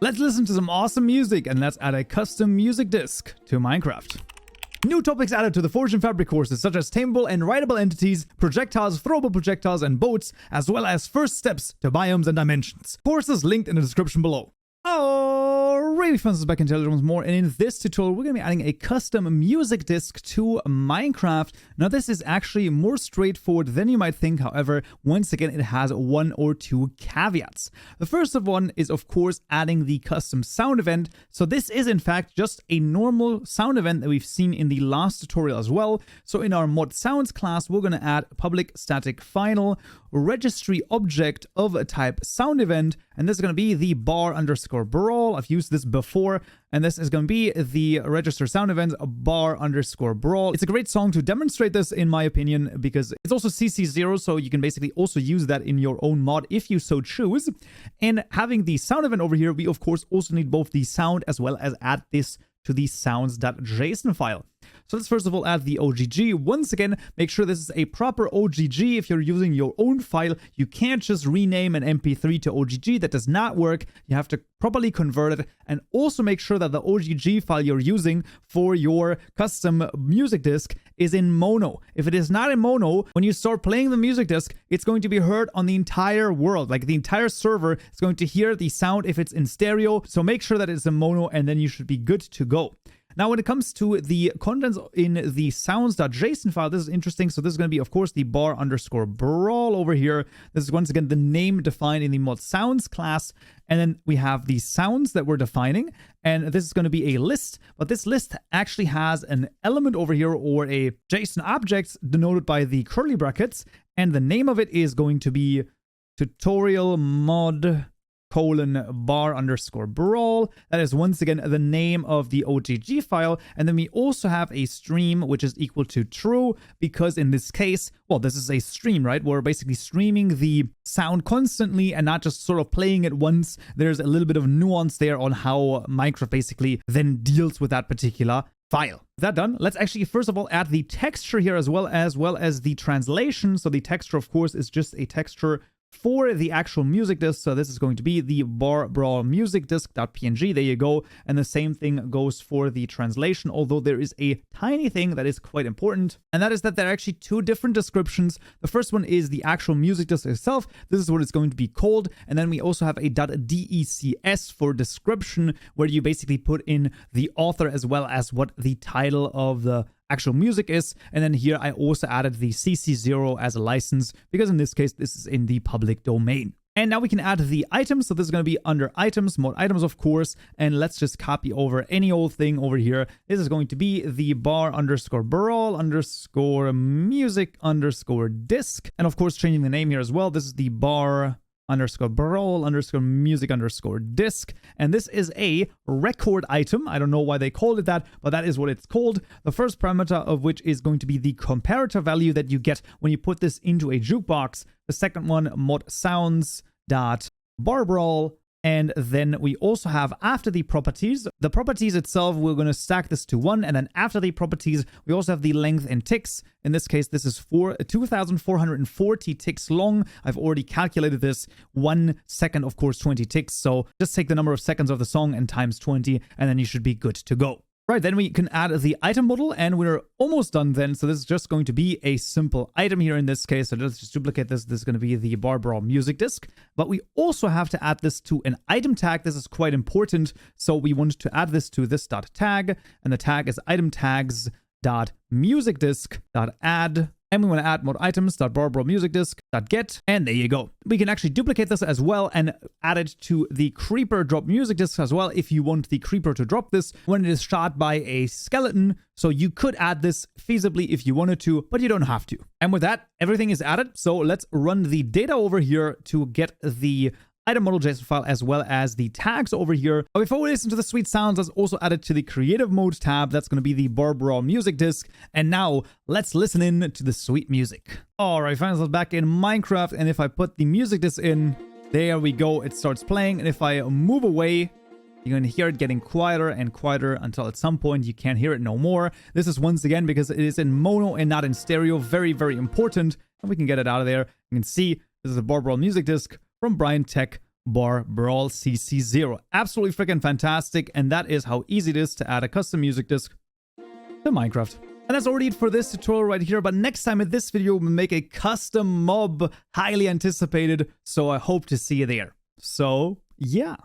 Let's listen to some awesome music and let's add a custom music disc to Minecraft. New topics added to the Forge and Fabric courses such as tameable and writable entities, projectiles, throwable projectiles, and boats, as well as first steps to biomes and dimensions. Courses linked in the description below. Alright, friends, it's back in once more, and in this tutorial we're going to be adding a custom music disc to Minecraft. Now this is actually more straightforward than you might think. However, once again it has one or two caveats. The first of one is of course adding the custom sound event. So this is in fact just a normal sound event that we've seen in the last tutorial as well. So in our mod sounds class we're going to add public static final registry object of a type sound event, and this is going to be the bar_brawl. I've used this before, and this is going to be the register sound event bar_brawl. It's a great song to demonstrate this in my opinion, because it's also CC0, so you can basically also use that in your own mod if you so choose. And having the sound event over here, we of course also need both the sound as well as add this to the sounds.json file. So let's first of all add the OGG. Once again, make sure this is a proper OGG. If you're using your own file, you can't just rename an MP3 to OGG. That does not work. You have to properly convert it, and also make sure that the OGG file you're using for your custom music disc is in mono. If it is not in mono, when you start playing the music disc, it's going to be heard on the entire world. Like the entire server is going to hear the sound if it's in stereo. So make sure that it's in mono, and then you should be good to go. Now, when it comes to the contents in the sounds.json file, this is interesting. So this is going to be, of course, the bar_brawl over here. This is once again the name defined in the mod sounds class. And then we have the sounds that we're defining. And this is going to be a list. But this list actually has an element over here, or a JSON object denoted by the curly brackets. And the name of it is going to be tutorial mod bar_brawl. That is once again the name of the OGG file. And then we also have a stream, which is equal to true, because in this case, well, this is a stream, right? We're basically streaming the sound constantly and not just sort of playing it once. There's a little bit of nuance there on how Minecraft basically then deals with that particular file. With that done, let's actually first of all add the texture here as well as the translation. So the texture, of course, is just a texture for the actual music disc. So this is going to be the bar_brawl music disc.png. There you go. And the same thing goes for the translation, although there is a tiny thing that is quite important, and that is that there are actually two different descriptions. The first one is the actual music disc itself. This is what it's going to be called. And then we also have a .decs for description, where you basically put in the author as well as what the title of the actual music is. And then here I also added the CC0 as a license, because in this case this is in the public domain. And now we can add the items. So this is going to be under items, mod items, of course. And let's just copy over any old thing over here. This is going to be the bar_brawl_music_disc. And of course, changing the name here as well. This is the bar_brawl_music_disc. And this is a record item. I don't know why they called it that, but that is what it's called. The first parameter of which is going to be the comparator value that you get when you put this into a jukebox. The second one, mod sounds.barbrawl. And then we also have after the properties itself, we're going to stack this to 1. And then after the properties, we also have the length and ticks. In this case, this is 2,440 ticks long. I've already calculated this. 1 second, of course, 20 ticks. So just take the number of seconds of the song and times 20, and then you should be good to go. Right, then we can add the item model, and we're almost done then. So this is just going to be a simple item here in this case. So let's just duplicate this. This is going to be the bar_brawl music disc. But we also have to add this to an item tag. This is quite important. So we want to add this to this .tag, and the tag is item tags.musicdisc.add. And we want to add mod items.bar_brawl_musicdisc.get. And there you go. We can actually duplicate this as well and add it to the creeper drop music disc as well, if you want the creeper to drop this when it is shot by a skeleton. So you could add this feasibly if you wanted to, but you don't have to. And with that, everything is added. So let's run the data over here to get the item model JSON file as well as the tags over here. But before we listen to the sweet sounds, let's also add it to the creative mode tab. That's going to be the bar_brawl music disc. And now let's listen in to the sweet music. All right, fine, so back in Minecraft. And if I put the music disc in, there we go. It starts playing. And if I move away, you're going to hear it getting quieter and quieter until at some point you can't hear it no more. This is once again because it is in mono and not in stereo. Very, very important. And we can get it out of there. You can see this is a bar_brawl music disc from Brian Tech bar brawl cc0. Absolutely freaking fantastic, and that is how easy it is to add a custom music disc to Minecraft. And that's already it for this tutorial right here, but next time in this video we'll make a custom mob, highly anticipated, so I hope to see you there. So yeah.